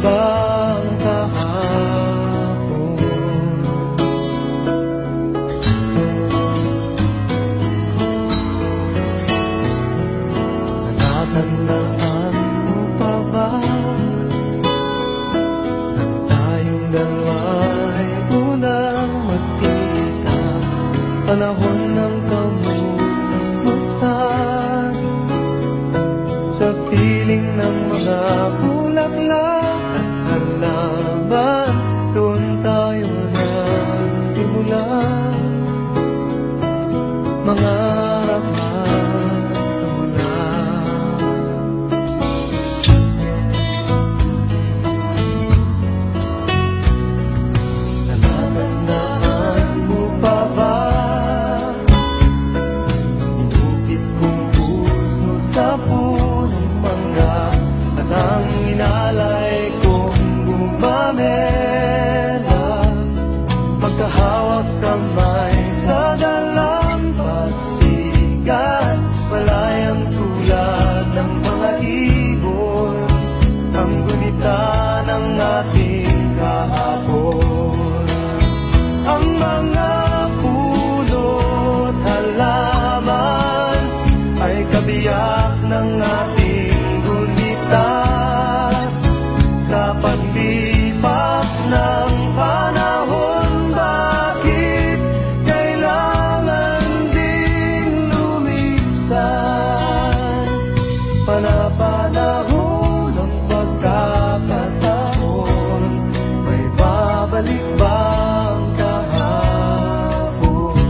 bang kahapon? Natatandaan mo pa ba nang tayong dalawa'y unang magkita? Panahon ng kamusmusan sa piling ng mga bulaklak at halaman. Doon tayo nagsimula mangarap at tulad. Natatandaan mo pa ba inukit kong puso sa punong mangga? Anang inalay kong gumamela, magkahawak kamay sa dalampasigan. Malayang tulad ng mga ibon ang gunita ng ating kahapon. Ang mga puno't halaman ay kabiyak ng ating gunita. Sa paglipas ng panahon, bakit kailangan ding lumisan? Panapanahon ng pagkakataon, may babalik bang kahapon?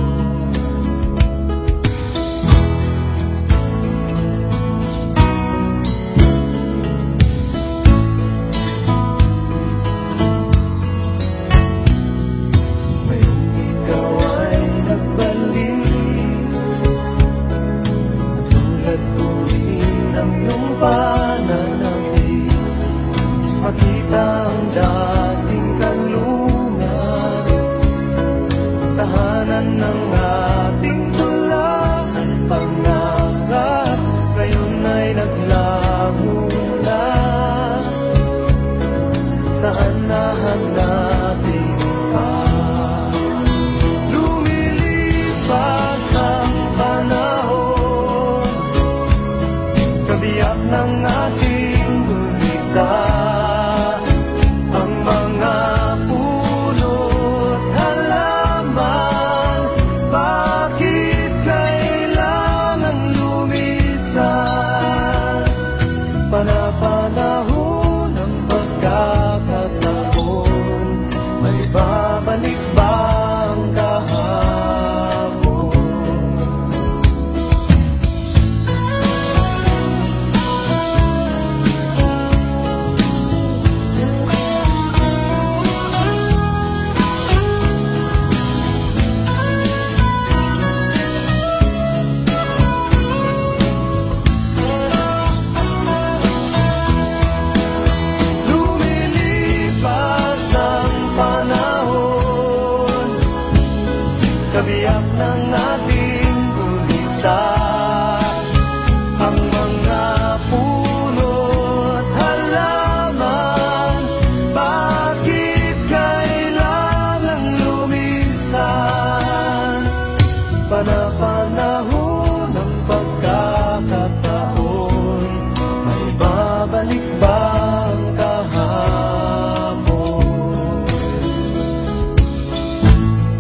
Ngayong ikaw ay nagbalik, tulad ko rin ang iyong pananabik. Makita ang dating kanlungan, tahanan ng ating dulaan, pangarap